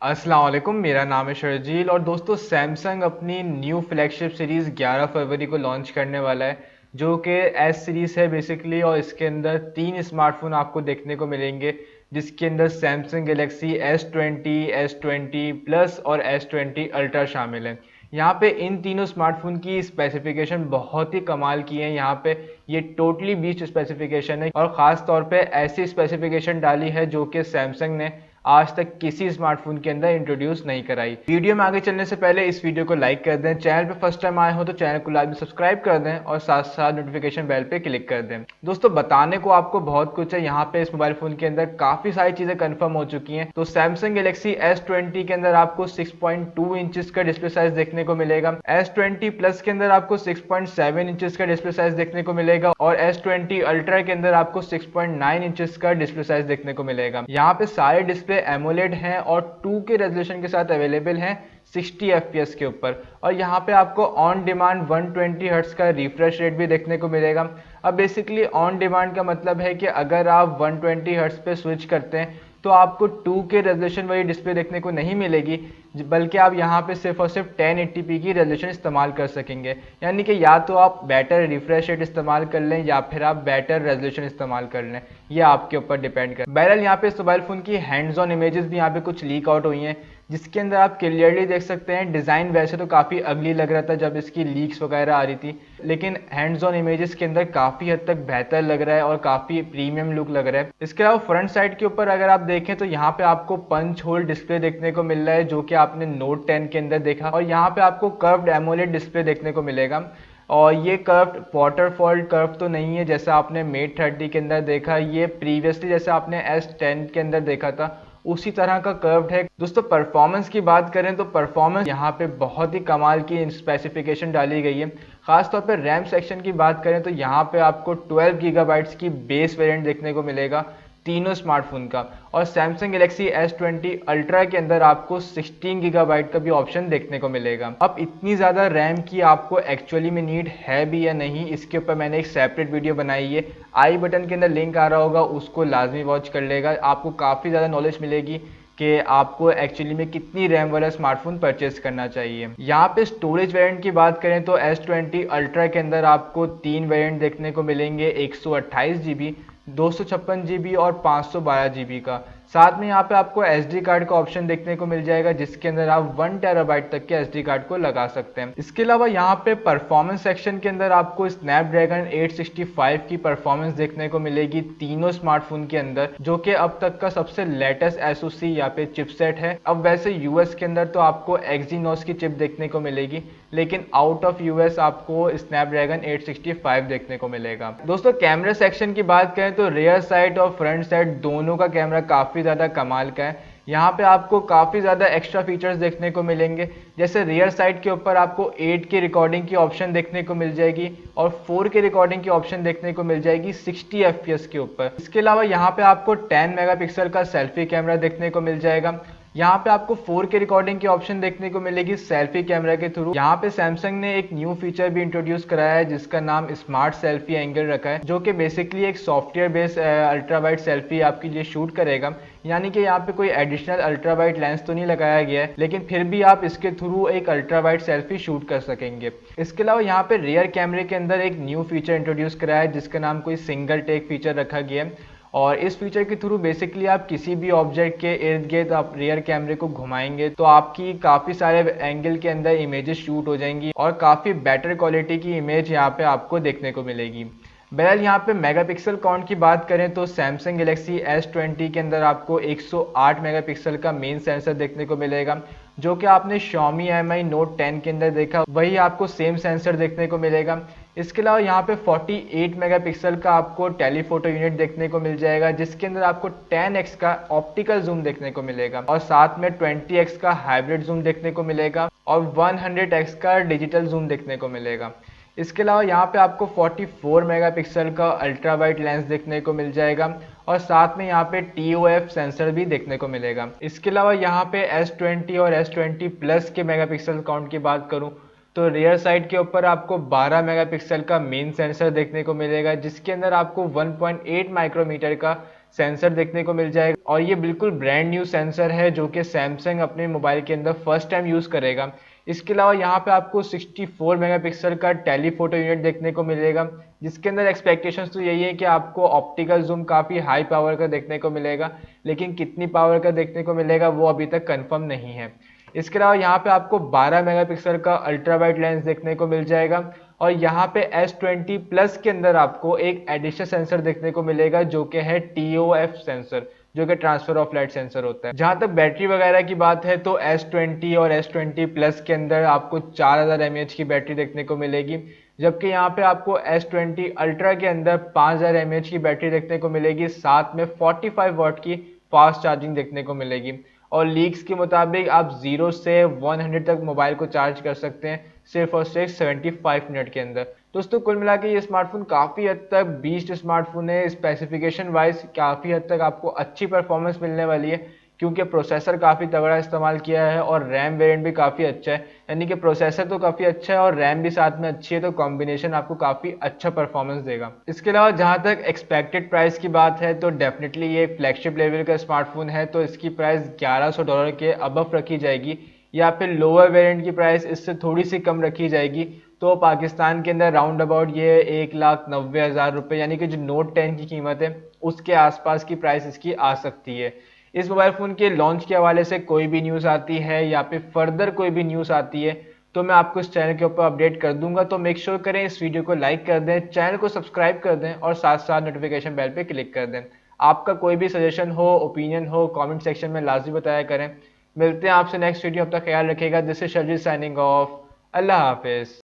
अस्सलाम वालेकुम, मेरा नाम है शर्जील। और दोस्तों, सैमसंग अपनी न्यू फ्लैगशिप सीरीज़ 11 फरवरी को लॉन्च करने वाला है, जो कि एस सीरीज़ है बेसिकली। और इसके अंदर तीन स्मार्टफोन आपको देखने को मिलेंगे, जिसके अंदर Samsung Galaxy S20, S20 plus और S20 अल्ट्रा शामिल है। यहाँ पे इन तीनों स्मार्टफोन की स्पेसिफिकेशन बहुत ही कमाल की है। यहाँ पे ये टोटली बीस्ट स्पेसिफिकेशन है, और ख़ास तौर पे ऐसी स्पेसिफिकेशन डाली है जो कि सैमसंग ने आज तक किसी स्मार्टफोन के अंदर इंट्रोड्यूस नहीं कराई। वीडियो में आगे चलने से पहले इस वीडियो को लाइक कर दें, चैनल पे फर्स्ट टाइम आए हो तो चैनल को लाइक सब्सक्राइब कर दें, और साथ साथ नोटिफिकेशन बेल पे क्लिक कर दें। दोस्तों, बताने को आपको बहुत कुछ है। यहाँ पे इस मोबाइल फोन के अंदर काफी सारी चीजें कंफर्म हो चुकी हैं। तो सैमसंग गैलेक्सी S20 के अंदर आपको 6.2 इंचेस का डिस्प्ले साइज देखने को मिलेगा। S20 प्लस के अंदर आपको 6.7 इंचेस का डिस्प्ले साइज देखने को मिलेगा, और S20 अल्ट्रा के अंदर आपको 6.9 इंचेस का डिस्प्ले साइज देखने को मिलेगा। यहाँ पे सारे डिस्प्ले एमोलेड हैं और 2K रेजोल्यूशन के साथ अवेलेबल हैं 60 FPS के ऊपर। और यहाँ पे आपको ऑन डिमांड 120 हर्ट्स का रिफ्रेश रेट भी देखने को मिलेगा। अब बेसिकली ऑन डिमांड का मतलब है कि अगर आप 120 हर्ट्स पे स्विच करते हैं तो आपको 2K रेजोल्यूशन वाली डिस्प्ले देखने को नहीं मिलेगी, बल्कि आप यहाँ पे सिर्फ और सिर्फ 1080p की रेजोल्यूशन इस्तेमाल कर सकेंगे। यानी कि या तो आप बेटर रिफ्रेश रेट इस्तेमाल कर लें या फिर आप बेटर रेजोल्यूशन इस्तेमाल कर लें, ये आपके ऊपर डिपेंड कर। बहरहाल यहाँ पे इस मोबाइल फोन की हैंड्स ऑन इमेजेस भी यहाँ पे कुछ लीक आउट हुई हैं, जिसके अंदर आप क्लियरली देख सकते हैं। डिज़ाइन वैसे तो काफ़ी अगली लग रहा था जब इसकी लीक्स वगैरह आ रही थी, लेकिन हैंड्स ऑन इमेजेस के अंदर काफ़ी हद तक बेहतर लग रहा है और काफ़ी प्रीमियम लुक लग रहा है। इसके अलावा फ्रंट साइड के ऊपर अगर आप देखें तो यहाँ पे आपको पंच होल डिस्प्ले देखने को मिल रहा है, जो कि आपने नोट 10 के अंदर देखा। और यहाँ पे आपको कर्व्ड एमोलेड डिस्प्ले देखने को मिलेगा, और ये कर्व्ड वाटरफॉल कर्व तो नहीं है जैसा आपने मेट 30 के अंदर देखा। ये प्रीवियसली जैसा आपने S10 के अंदर देखा था उसी तरह का कर्व्ड है। दोस्तों, परफॉर्मेंस की बात करें तो परफॉर्मेंस यहाँ पे बहुत ही कमाल की स्पेसिफिकेशन डाली गई है। खासतौर पर रैम सेक्शन की बात करें तो यहाँ पे आपको 12 गीगाबाइट्स की बेस वेरिएंट देखने को मिलेगा तीनों स्मार्टफोन का। और सैमसंग गैलेक्सी S20 अल्ट्रा के अंदर आपको 16 गीगाबाइट का भी ऑप्शन देखने को मिलेगा। अब इतनी ज़्यादा रैम की आपको एक्चुअली में नीड है भी या नहीं, इसके ऊपर मैंने एक सेपरेट वीडियो बनाई है, आई बटन के अंदर लिंक आ रहा होगा, उसको लाजमी वॉच कर लेगा। आपको काफ़ी ज़्यादा नॉलेज मिलेगी कि आपको एक्चुअली में कितनी रैम वाला स्मार्टफोन परचेस करना चाहिए। यहाँ पे स्टोरेज वेरिएंट की बात करें तो S20 अल्ट्रा के अंदर आपको तीन वेरिएंट देखने को मिलेंगे, 128 GB, 256 GB और 512 GB का। साथ में यहाँ पे आपको SD कार्ड का ऑप्शन देखने को मिल जाएगा, जिसके अंदर आप 1 TB तक के SD कार्ड को लगा सकते हैं। इसके अलावा यहाँ पे परफॉर्मेंस सेक्शन के अंदर आपको स्नैपड्रैगन 865 की परफॉर्मेंस देखने को मिलेगी तीनों स्मार्टफोन के अंदर, जो कि अब तक का सबसे लेटेस्ट SoC यहाँ पे चिपसेट है। अब वैसे यूएस के अंदर तो आपको एक्जीनोस की चिप देखने को मिलेगी, लेकिन आउट ऑफ यूएस आपको स्नैपड्रैगन 865 देखने को मिलेगा। दोस्तों, कैमरा सेक्शन की बात करें तो रियर साइड और फ्रंट साइड दोनों का कैमरा काफ़ी ज़्यादा कमाल का है। यहाँ पे आपको काफ़ी ज़्यादा एक्स्ट्रा फीचर्स देखने को मिलेंगे, जैसे रियर साइड के ऊपर आपको 8K रिकॉर्डिंग की ऑप्शन देखने को मिल जाएगी, और 4K रिकॉर्डिंग की ऑप्शन देखने को मिल जाएगी 60 FPS के ऊपर। इसके अलावा यहाँ पे आपको 10 मेगापिक्सल का सेल्फी कैमरा देखने को मिल जाएगा। यहाँ पे आपको 4K रिकॉर्डिंग की ऑप्शन देखने को मिलेगी सेल्फी कैमरा के थ्रू। यहाँ पे सैमसंग ने एक न्यू फीचर भी इंट्रोड्यूस कराया है, जिसका नाम स्मार्ट सेल्फी एंगल रखा है, जो कि बेसिकली एक software based ultra wide selfie आपके लिए शूट करेगा। यानी कि यहाँ पे कोई एडिशनल अल्ट्रा वाइड लेंस तो नहीं लगाया गया है, लेकिन फिर भी आप इसके थ्रू एक अल्ट्रा वाइड सेल्फी शूट कर सकेंगे। इसके अलावा यहाँ पे रियर कैमरे के अंदर एक न्यू फीचर इंट्रोड्यूस कराया है, जिसका नाम कोई सिंगल टेक फीचर रखा गया है। और इस फीचर के थ्रू बेसिकली आप किसी भी ऑब्जेक्ट के इर्द गिर्द आप रियर कैमरे को घुमाएंगे तो आपकी काफ़ी सारे एंगल के अंदर इमेजेस शूट हो जाएंगी, और काफ़ी बेटर क्वालिटी की इमेज यहाँ पे आपको देखने को मिलेगी। बहरहाल यहाँ पे मेगापिक्सल काउंट की बात करें तो सैमसंग गैलेक्सी S20 के अंदर आपको 108 मेगापिक्सल का मेन सेंसर देखने को मिलेगा, जो कि आपने Xiaomi Mi Note 10 के अंदर देखा, वही आपको सेम सेंसर देखने को मिलेगा। इसके अलावा यहाँ पे 48 मेगापिक्सल का आपको टेलीफोटो यूनिट देखने को मिल जाएगा, जिसके अंदर आपको 10x का ऑप्टिकल जूम देखने को मिलेगा, और साथ में 20x का हाइब्रिड जूम देखने को मिलेगा, और 100x का डिजिटल जूम देखने को मिलेगा। इसके अलावा यहाँ पे आपको 44 मेगापिक्सल का अल्ट्रा वाइड लेंस देखने को मिल जाएगा, और साथ में यहाँ पे TOF सेंसर भी देखने को मिलेगा। इसके अलावा यहाँ पे S20 और S20 प्लस के मेगापिक्सल काउंट की बात करूँ तो रियर साइड के ऊपर आपको 12 मेगापिक्सल का मेन सेंसर देखने को मिलेगा, जिसके अंदर आपको 1.8 माइक्रोमीटर का सेंसर देखने को मिल जाएगा, और ये बिल्कुल ब्रांड न्यू सेंसर है जो कि सैमसंग अपने मोबाइल के अंदर फर्स्ट टाइम यूज़ करेगा। इसके अलावा यहाँ पे आपको 64 मेगापिक्सल का टेलीफोटो यूनिट देखने को मिलेगा, जिसके अंदर एक्सपेक्टेशंस तो यही है कि आपको ऑप्टिकल जूम काफ़ी हाई पावर का देखने को मिलेगा, लेकिन कितनी पावर का देखने को मिलेगा वो अभी तक कंफर्म नहीं है। इसके अलावा यहाँ पे आपको 12 मेगापिक्सल का अल्ट्रा वाइड लेंस देखने को मिल जाएगा, और यहाँ पे S20 प्लस के अंदर आपको एक एडिशनल सेंसर देखने को मिलेगा जो कि है TOF सेंसर, जो कि ट्रांसफर ऑफ लाइट सेंसर होता है। जहाँ तक बैटरी वगैरह की बात है तो S20 और S20 प्लस के अंदर आपको 4000 mAh की बैटरी देखने को मिलेगी, जबकि यहाँ पे आपको S20 अल्ट्रा के अंदर 5000 mAh की बैटरी देखने को मिलेगी, साथ में 45 वाट की फास्ट चार्जिंग देखने को मिलेगी। और लीक्स के मुताबिक आप 0 से 100 तक मोबाइल को चार्ज कर सकते हैं सिर्फ और सिर्फ 75 मिनट के अंदर। दोस्तों कुल मिला के ये स्मार्टफोन काफ़ी हद तक बीस्ट स्मार्टफोन है। स्पेसिफिकेशन वाइज काफ़ी हद तक आपको अच्छी परफॉर्मेंस मिलने वाली है, क्योंकि प्रोसेसर काफ़ी तगड़ा इस्तेमाल किया है और रैम वेरिएंट भी काफ़ी अच्छा है। यानी कि प्रोसेसर तो काफ़ी अच्छा है और रैम भी साथ में अच्छी है, तो कॉम्बिनेशन आपको काफ़ी अच्छा परफॉर्मेंस देगा। इसके अलावा जहाँ तक एक्सपेक्टेड प्राइस की बात है तो डेफिनेटली ये एक फ्लैगशिप लेवल का स्मार्टफोन है, तो इसकी प्राइस $1100 के अबव रखी जाएगी, या फिर लोअर वेरिएंट की प्राइस इससे थोड़ी सी कम रखी जाएगी। तो पाकिस्तान के अंदर राउंड अबाउट ये 1,90,000 रुपये, यानी कि जो नोट 10 की कीमत है उसके आसपास की प्राइस इसकी आ सकती है। इस मोबाइल फ़ोन के लॉन्च के हवाले से कोई भी न्यूज़ आती है या फिर फर्दर कोई भी न्यूज़ आती है तो मैं आपको इस चैनल के ऊपर अपडेट कर दूंगा। तो मेक श्योर करें इस वीडियो को लाइक कर दें, चैनल को सब्सक्राइब कर दें और साथ साथ नोटिफिकेशन बेल पे क्लिक कर दें। आपका कोई भी सजेशन हो, ओपिनियन हो, कमेंट सेक्शन में लाजमी बताया करें। मिलते हैं आपसे नेक्स्ट वीडियो, अब तक ख्याल रखिएगा। This is Sharjeel signing off. अल्लाह हाफिज़।